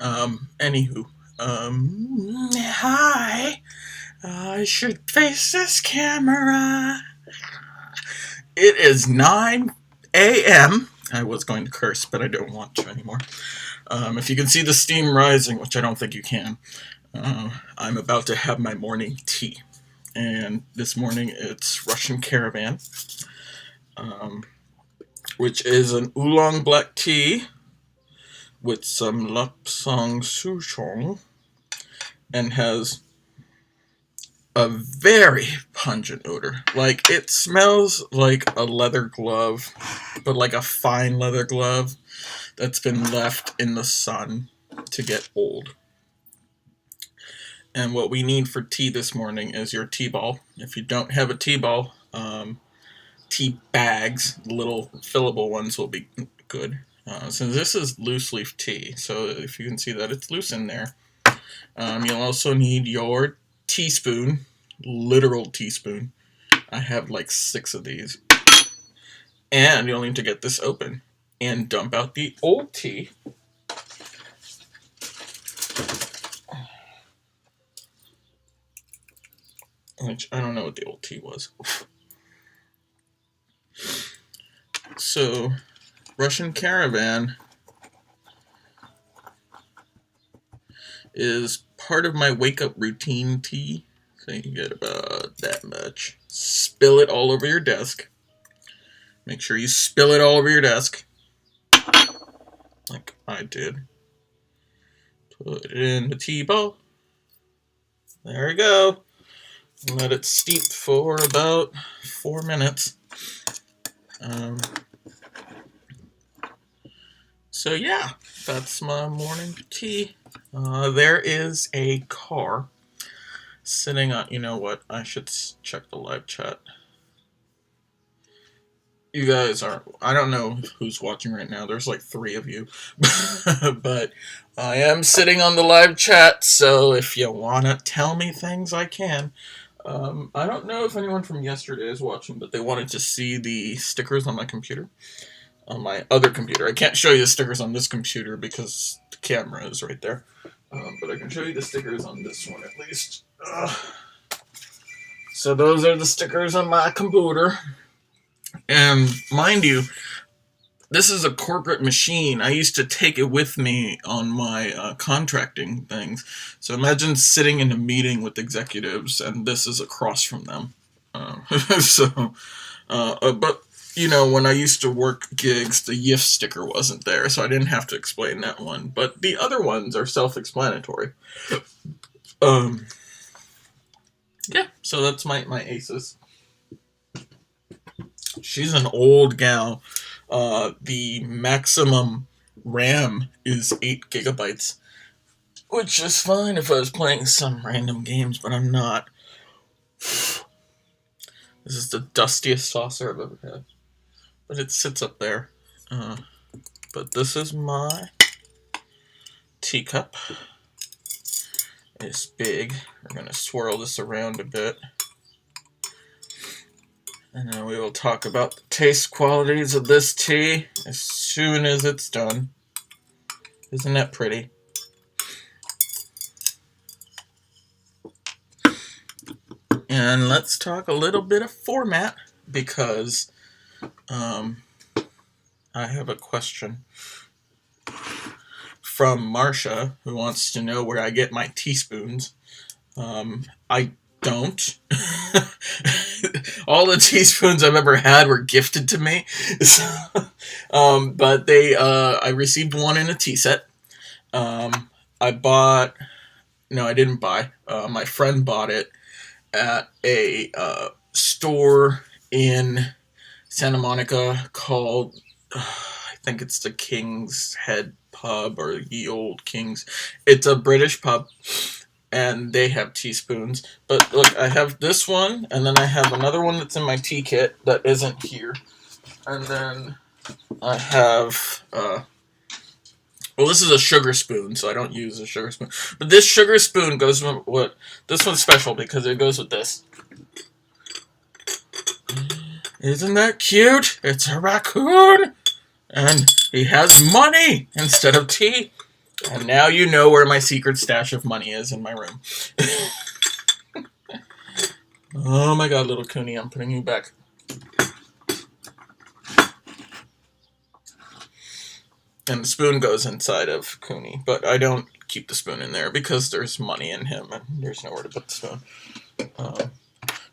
Anywho, hi. I should face this camera. It is 9 a.m. I was going to curse, but I don't want to anymore. If you can see the steam rising, which I don't think you can, I'm about to have my morning tea. And this morning it's Russian Caravan, um, which is an oolong black tea with some lapsang souchong and has a very pungent odor. Like, it smells like a leather glove, but like a fine leather glove that's been left in the sun to get old. And what we need for tea this morning is your tea ball. If you don't have a tea ball, tea bags, the little fillable ones, will be good. So this is loose leaf tea, so if you can see that, it's loose in there. You'll also need your teaspoon, literal teaspoon. I have like 6 of these. And you'll need to get this open and dump out the old tea. Which, I don't know what the old tea was. So, Russian Caravan is part of my wake-up routine tea. So you get about that much. Spill it all over your desk. Make sure you spill it all over your desk. Like I did. Put it in the tea bowl. There we go. Let it steep for about 4 minutes. So yeah, that's my morning tea. There is a car sitting on, you know what, I should check the live chat. You guys are, I don't know who's watching right now, there's like 3 of you, but I am sitting on the live chat, so if you want to tell me things, I can. I don't know if anyone from yesterday is watching, but they wanted to see the stickers on my computer. On my other computer. I can't show you the stickers on this computer because the camera is right there. But I can show you the stickers on this one at least. So those are the stickers on my computer. And mind you, this is a corporate machine. I used to take it with me on my contracting things. So imagine sitting in a meeting with executives and this is across from them. But you know, when I used to work gigs, the YIF sticker wasn't there, so I didn't have to explain that one. But the other ones are self-explanatory. Yeah, so that's my Asus. She's an old gal. The maximum RAM is 8 gigabytes, which is fine if I was playing some random games, but I'm not. This is the dustiest saucer I've ever had. But it sits up there. But this is my teacup. It's big. We're going to swirl this around a bit. And then we will talk about the taste qualities of this tea as soon as it's done. Isn't that pretty? And let's talk a little bit of format because I have a question from Marcia, who wants to know where I get my teaspoons. I don't. All the teaspoons I've ever had were gifted to me. So, but I received one in a tea set. I bought, no, I didn't buy. My friend bought it at a store in Santa Monica called, I think it's the King's Head Pub or Ye Old King's. It's a British pub, and they have teaspoons. But look, I have this one, and then I have another one that's in my tea kit that isn't here. And then I have, well, this is a sugar spoon, so I don't use a sugar spoon. But this sugar spoon goes with what? This one's special because it goes with this. Isn't that cute? It's a raccoon! And he has money instead of tea. And now you know where my secret stash of money is in my room. Oh my god, little Cooney, I'm putting you back. And the spoon goes inside of Cooney, but I don't keep the spoon in there because there's money in him and there's nowhere to put the spoon.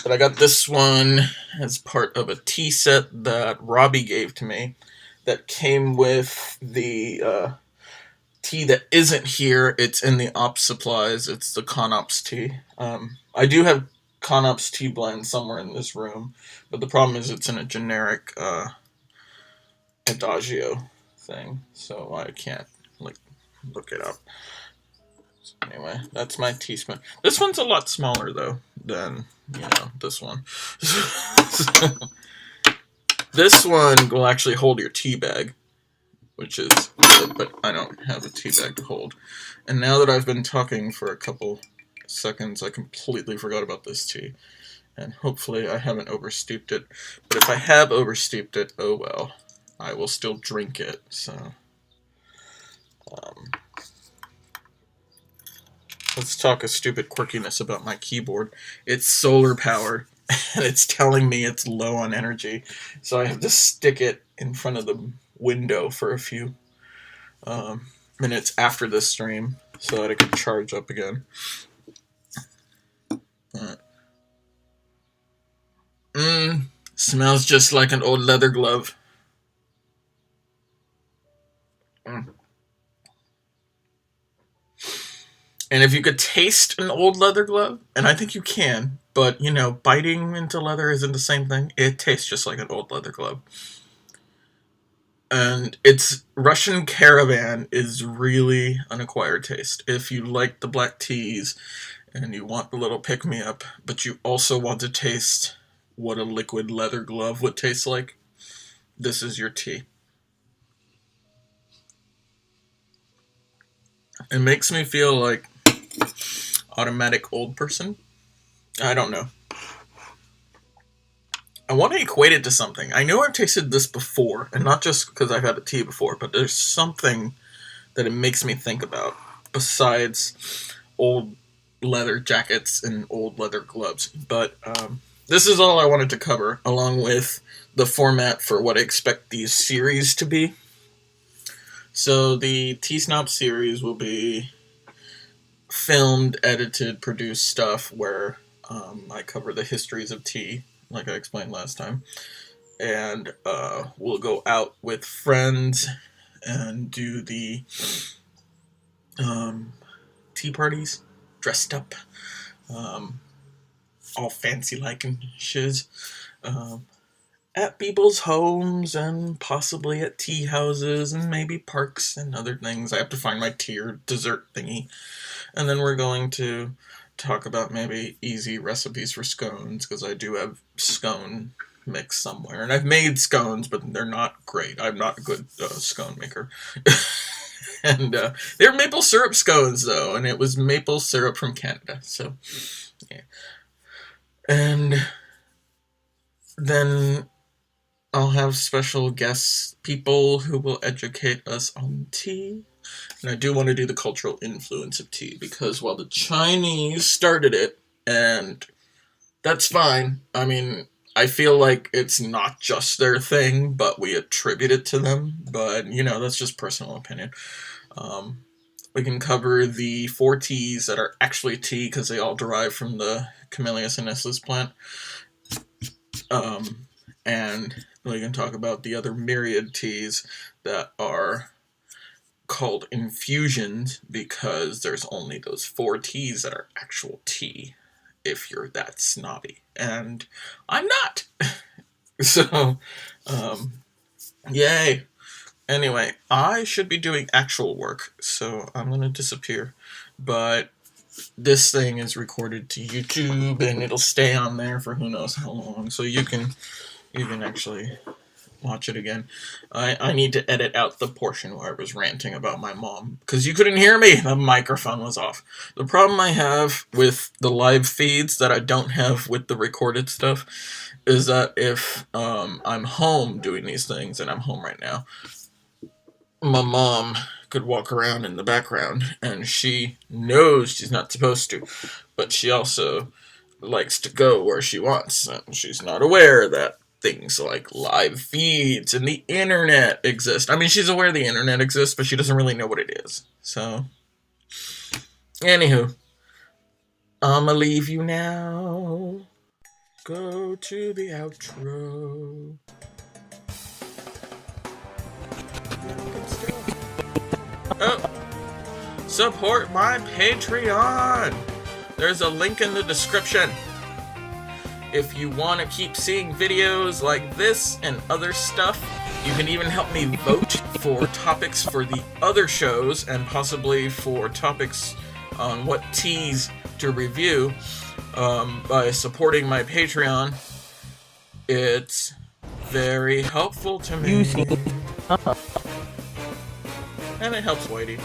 But I got this one as part of a tea set that Robbie gave to me that came with the tea that isn't here. It's in the ops supplies. It's the ConOps tea. I do have ConOps tea blend somewhere in this room, but the problem is it's in a generic Adagio thing, so I can't look it up. So anyway, that's my teaspoon. This one's a lot smaller though than this one. This one will actually hold your tea bag, which is good, but I don't have a tea bag to hold. And now that I've been talking for a couple seconds, I completely forgot about this tea. And hopefully I haven't oversteeped it. But if I have oversteeped it, oh well. I will still drink it, so... let's talk a stupid quirkiness about my keyboard. It's solar powered, and it's telling me it's low on energy. So I have to stick it in front of the window for a few minutes after this stream so that it can charge up again. Smells just like an old leather glove. And if you could taste an old leather glove, and I think you can, but, biting into leather isn't the same thing. It tastes just like an old leather glove. And its Russian Caravan is really an acquired taste. If you like the black teas, and you want a little pick-me-up, but you also want to taste what a liquid leather glove would taste like, this is your tea. It makes me feel like automatic old person. I don't know. I want to equate it to something. I know I've tasted this before, and not just because I've had a tea before, but there's something that it makes me think about besides old leather jackets and old leather gloves. But this is all I wanted to cover, along with the format for what I expect these series to be. So the Tea Snob series will be filmed, edited, produced stuff where I cover the histories of tea, like I explained last time. And we'll go out with friends and do the tea parties, dressed up, all fancy-like and shiz, at people's homes and possibly at tea houses and maybe parks and other things. I have to find my tea or dessert thingy. And then we're going to talk about maybe easy recipes for scones, because I do have scone mix somewhere. And I've made scones, but they're not great. I'm not a good scone maker. And they're maple syrup scones, though, and it was maple syrup from Canada. So, yeah. And then I'll have special guest people who will educate us on tea. And I do want to do the cultural influence of tea, because while the Chinese started it, and that's fine, I mean, I feel like it's not just their thing, but we attribute it to them. But, that's just personal opinion. We can cover the 4 teas that are actually tea, because they all derive from the Camellia sinensis plant. And we can talk about the other myriad teas that are called infusions, because there's only those 4 teas that are actual tea, if you're that snobby. And I'm not! So, yay! Anyway, I should be doing actual work, so I'm gonna disappear. But this thing is recorded to YouTube, and it'll stay on there for who knows how long, so you can actually watch it again. I need to edit out the portion where I was ranting about my mom, because you couldn't hear me. The microphone was off. The problem I have with the live feeds that I don't have with the recorded stuff is that if I'm home doing these things, and I'm home right now, my mom could walk around in the background, and she knows she's not supposed to, but she also likes to go where she wants, and she's not aware that things like live feeds and the internet exist. I mean, she's aware the internet exists, but she doesn't really know what it is. So, anywho, I'ma leave you now. Go to the outro. Oh, support my Patreon. There's a link in the description. If you want to keep seeing videos like this and other stuff, you can even help me vote for topics for the other shows and possibly for topics on what teas to review by supporting my Patreon. It's very helpful to me. And it helps Whitey.